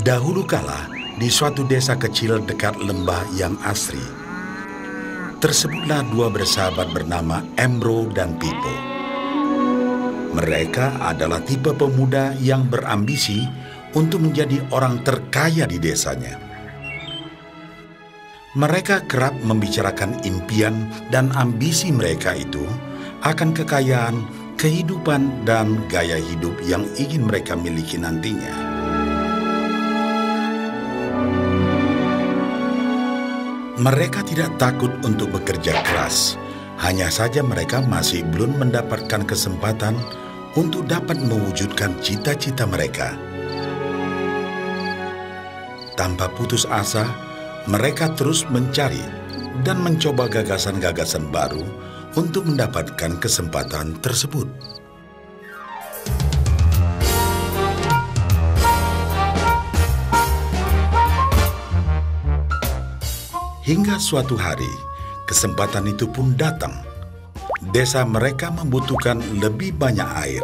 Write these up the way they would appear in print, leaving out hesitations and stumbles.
Dahulu kala, di suatu desa kecil dekat lembah yang asri, tersebutlah dua bersahabat bernama Embro dan Pipo. Mereka adalah tipe pemuda yang berambisi untuk menjadi orang terkaya di desanya. Mereka kerap membicarakan impian dan ambisi mereka itu akan kekayaan, kehidupan, dan gaya hidup yang ingin mereka miliki nantinya. Mereka tidak takut untuk bekerja keras, hanya saja mereka masih belum mendapatkan kesempatan untuk dapat mewujudkan cita-cita mereka. Tanpa putus asa, mereka terus mencari dan mencoba gagasan-gagasan baru untuk mendapatkan kesempatan tersebut. Hingga suatu hari, kesempatan itu pun datang. Desa mereka membutuhkan lebih banyak air.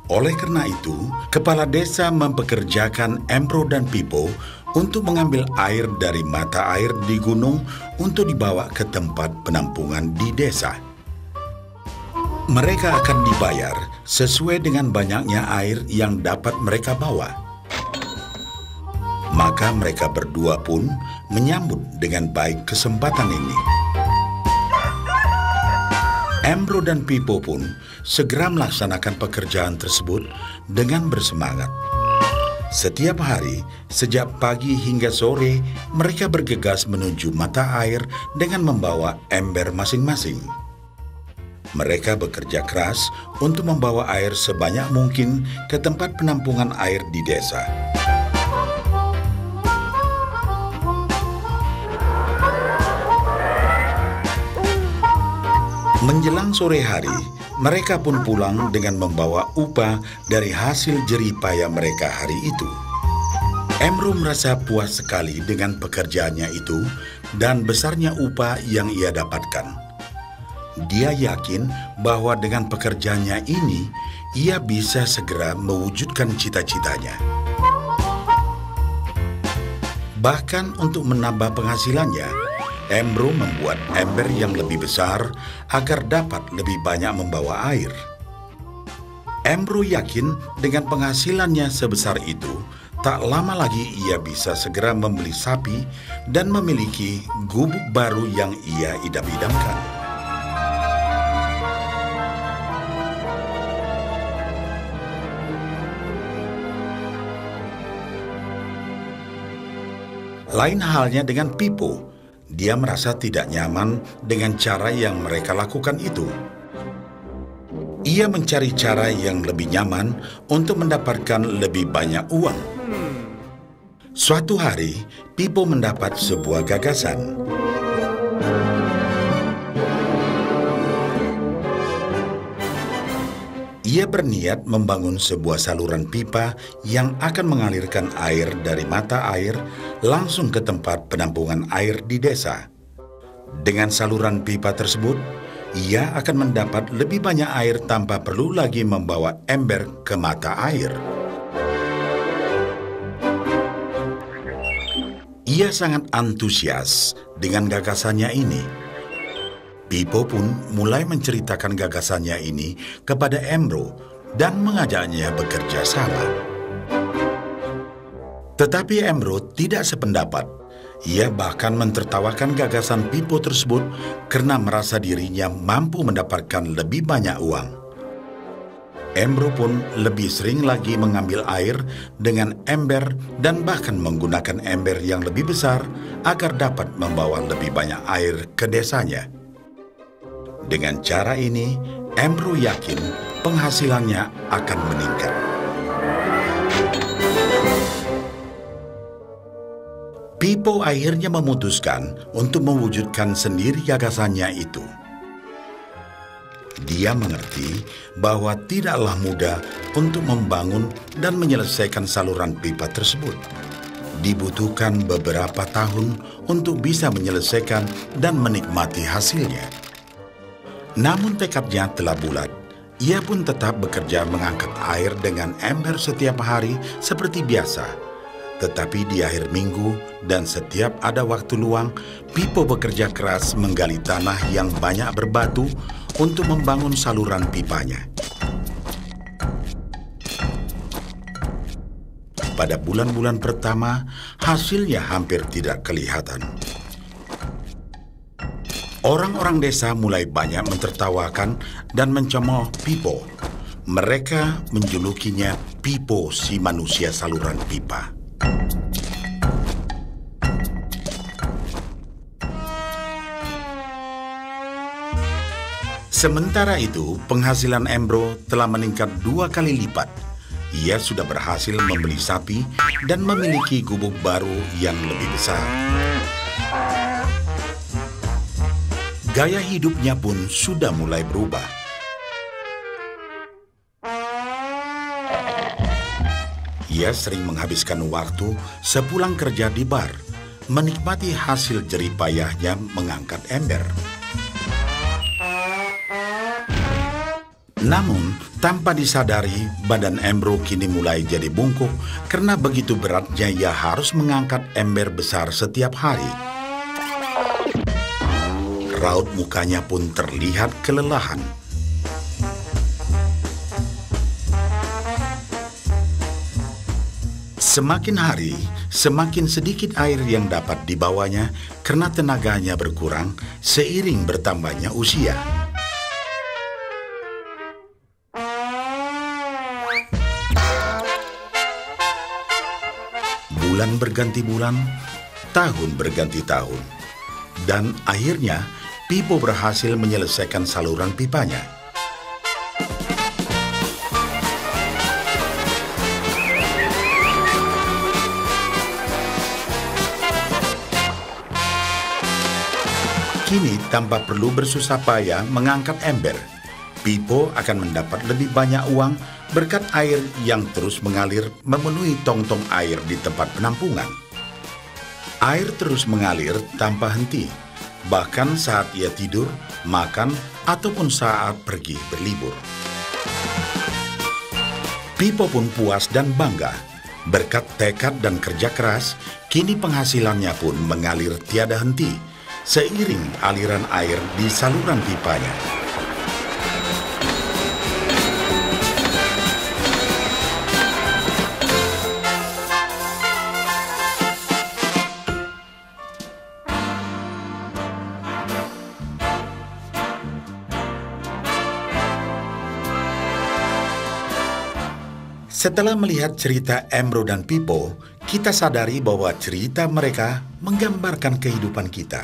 Oleh karena itu, kepala desa mempekerjakan Embro dan Pipo untuk mengambil air dari mata air di gunung untuk dibawa ke tempat penampungan di desa. Mereka akan dibayar sesuai dengan banyaknya air yang dapat mereka bawa. Maka mereka berdua pun menyambut dengan baik kesempatan ini. Embro dan Pipo pun segera melaksanakan pekerjaan tersebut dengan bersemangat. Setiap hari, sejak pagi hingga sore, mereka bergegas menuju mata air dengan membawa ember masing-masing. Mereka bekerja keras untuk membawa air sebanyak mungkin ke tempat penampungan air di desa. Menjelang sore hari, mereka pun pulang dengan membawa upah dari hasil jerih payah mereka hari itu. Embro merasa puas sekali dengan pekerjaannya itu dan besarnya upah yang ia dapatkan. Dia yakin bahwa dengan pekerjaannya ini, ia bisa segera mewujudkan cita-citanya. Bahkan untuk menambah penghasilannya, Embro membuat ember yang lebih besar agar dapat lebih banyak membawa air. Embro yakin dengan penghasilannya sebesar itu, tak lama lagi ia bisa segera membeli sapi dan memiliki gubuk baru yang ia idam-idamkan. Lain halnya dengan Pipo. Dia merasa tidak nyaman dengan cara yang mereka lakukan itu. Ia mencari cara yang lebih nyaman untuk mendapatkan lebih banyak uang. Suatu hari, Pipo mendapat sebuah gagasan. Ia berniat membangun sebuah saluran pipa yang akan mengalirkan air dari mata air langsung ke tempat penampungan air di desa. Dengan saluran pipa tersebut, ia akan mendapat lebih banyak air tanpa perlu lagi membawa ember ke mata air. Ia sangat antusias dengan gagasannya ini. Pipo pun mulai menceritakan gagasannya ini kepada Embro dan mengajaknya bekerja sama. Tetapi Embro tidak sependapat. Ia bahkan mentertawakan gagasan Pipo tersebut karena merasa dirinya mampu mendapatkan lebih banyak uang. Embro pun lebih sering lagi mengambil air dengan ember dan bahkan menggunakan ember yang lebih besar agar dapat membawa lebih banyak air ke desanya. Dengan cara ini, Embro yakin penghasilannya akan meningkat. Pipo akhirnya memutuskan untuk mewujudkan sendiri gagasannya itu. Dia mengerti bahwa tidaklah mudah untuk membangun dan menyelesaikan saluran pipa tersebut. Dibutuhkan beberapa tahun untuk bisa menyelesaikan dan menikmati hasilnya. Namun tekadnya telah bulat. Ia pun tetap bekerja mengangkat air dengan ember setiap hari seperti biasa. Tetapi di akhir minggu dan setiap ada waktu luang, Pipo bekerja keras menggali tanah yang banyak berbatu untuk membangun saluran pipanya. Pada bulan-bulan pertama, hasilnya hampir tidak kelihatan. Orang-orang desa mulai banyak mentertawakan dan mencemooh Pipo. Mereka menjulukinya Pipo si manusia saluran pipa. Sementara itu, penghasilan Embro telah meningkat 2 kali lipat. Ia sudah berhasil membeli sapi dan memiliki gubuk baru yang lebih besar. Gaya hidupnya pun sudah mulai berubah. Ia sering menghabiskan waktu sepulang kerja di bar, menikmati hasil jerih payahnya mengangkat ember. Namun, tanpa disadari, badan Embro kini mulai jadi bungkuk karena begitu beratnya ia harus mengangkat ember besar setiap hari. Raut mukanya pun terlihat kelelahan. Semakin hari, semakin sedikit air yang dapat dibawanya karena tenaganya berkurang seiring bertambahnya usia. Bulan berganti bulan, tahun berganti tahun. Dan akhirnya, Pipo berhasil menyelesaikan saluran pipanya. Kini, tanpa perlu bersusah payah mengangkat ember, Pipo akan mendapat lebih banyak uang berkat air yang terus mengalir memenuhi tong-tong air di tempat penampungan. Air terus mengalir tanpa henti, bahkan saat ia tidur, makan, ataupun saat pergi berlibur. Pipo pun puas dan bangga. Berkat tekad dan kerja keras, kini penghasilannya pun mengalir tiada henti, seiring aliran air di saluran pipanya. Setelah melihat cerita Embro dan Pipo, kita sadari bahwa cerita mereka menggambarkan kehidupan kita.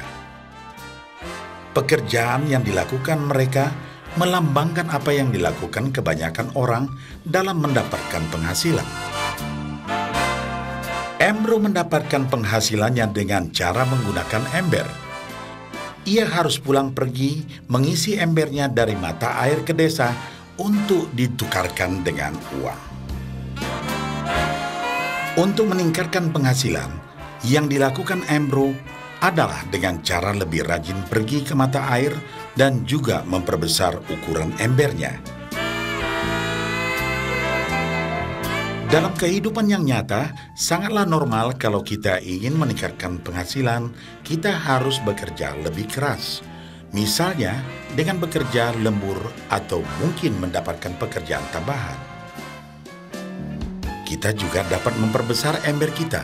Pekerjaan yang dilakukan mereka melambangkan apa yang dilakukan kebanyakan orang dalam mendapatkan penghasilan. Embro mendapatkan penghasilannya dengan cara menggunakan ember. Ia harus pulang pergi mengisi embernya dari mata air ke desa untuk ditukarkan dengan uang. Untuk meningkatkan penghasilan, yang dilakukan Embro adalah dengan cara lebih rajin pergi ke mata air dan juga memperbesar ukuran embernya. Dalam kehidupan yang nyata, sangatlah normal kalau kita ingin meningkatkan penghasilan, kita harus bekerja lebih keras. Misalnya, dengan bekerja lembur atau mungkin mendapatkan pekerjaan tambahan. Kita juga dapat memperbesar ember kita,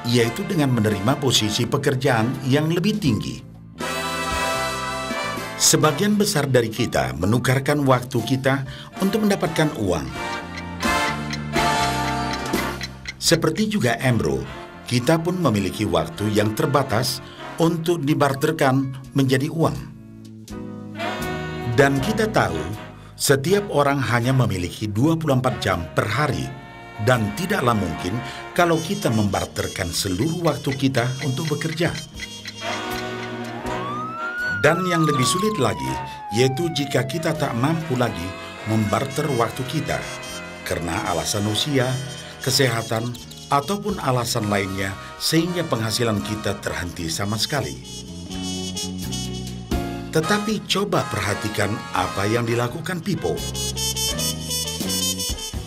yaitu dengan menerima posisi pekerjaan yang lebih tinggi. Sebagian besar dari kita menukarkan waktu kita untuk mendapatkan uang. Seperti juga Embro, kita pun memiliki waktu yang terbatas untuk dibarterkan menjadi uang. Dan kita tahu, setiap orang hanya memiliki 24 jam per hari, dan tidaklah mungkin kalau kita membarterkan seluruh waktu kita untuk bekerja. Dan yang lebih sulit lagi, yaitu jika kita tak mampu lagi membarter waktu kita, karena alasan usia, kesehatan, ataupun alasan lainnya sehingga penghasilan kita terhenti sama sekali. Tetapi coba perhatikan apa yang dilakukan Pipo.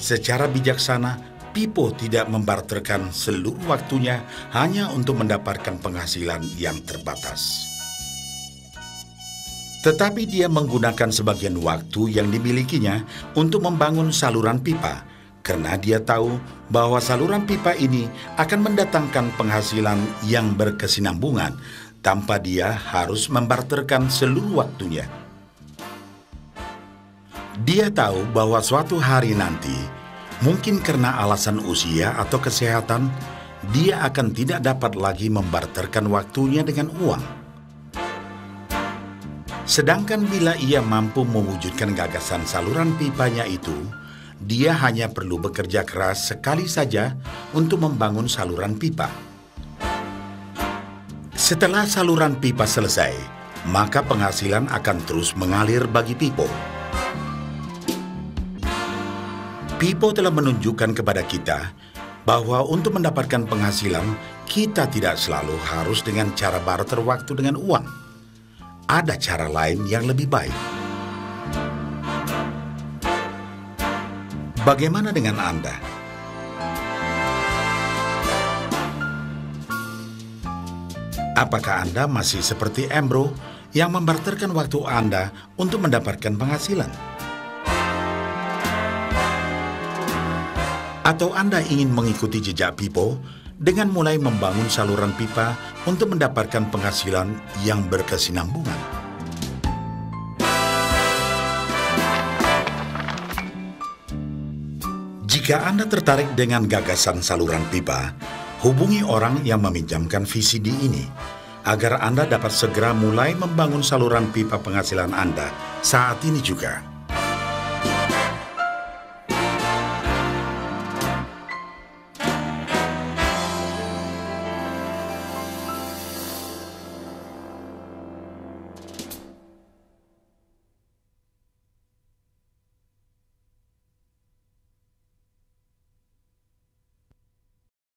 Secara bijaksana, Pipo tidak membarterkan seluruh waktunya hanya untuk mendapatkan penghasilan yang terbatas. Tetapi dia menggunakan sebagian waktu yang dimilikinya untuk membangun saluran pipa, karena dia tahu bahwa saluran pipa ini akan mendatangkan penghasilan yang berkesinambungan tanpa dia harus membarterkan seluruh waktunya. Dia tahu bahwa suatu hari nanti, mungkin karena alasan usia atau kesehatan, dia akan tidak dapat lagi membarterkan waktunya dengan uang. Sedangkan bila ia mampu mewujudkan gagasan saluran pipanya itu, dia hanya perlu bekerja keras sekali saja untuk membangun saluran pipa. Setelah saluran pipa selesai, maka penghasilan akan terus mengalir bagi Pipo. Pipo telah menunjukkan kepada kita bahwa untuk mendapatkan penghasilan, kita tidak selalu harus dengan cara barter waktu dengan uang. Ada cara lain yang lebih baik. Bagaimana dengan Anda? Apakah Anda masih seperti Embro yang membarterkan waktu Anda untuk mendapatkan penghasilan? Atau Anda ingin mengikuti jejak Pipo dengan mulai membangun saluran pipa untuk mendapatkan penghasilan yang berkesinambungan? Jika Anda tertarik dengan gagasan saluran pipa, hubungi orang yang meminjamkan VCD ini agar Anda dapat segera mulai membangun saluran pipa penghasilan Anda saat ini juga.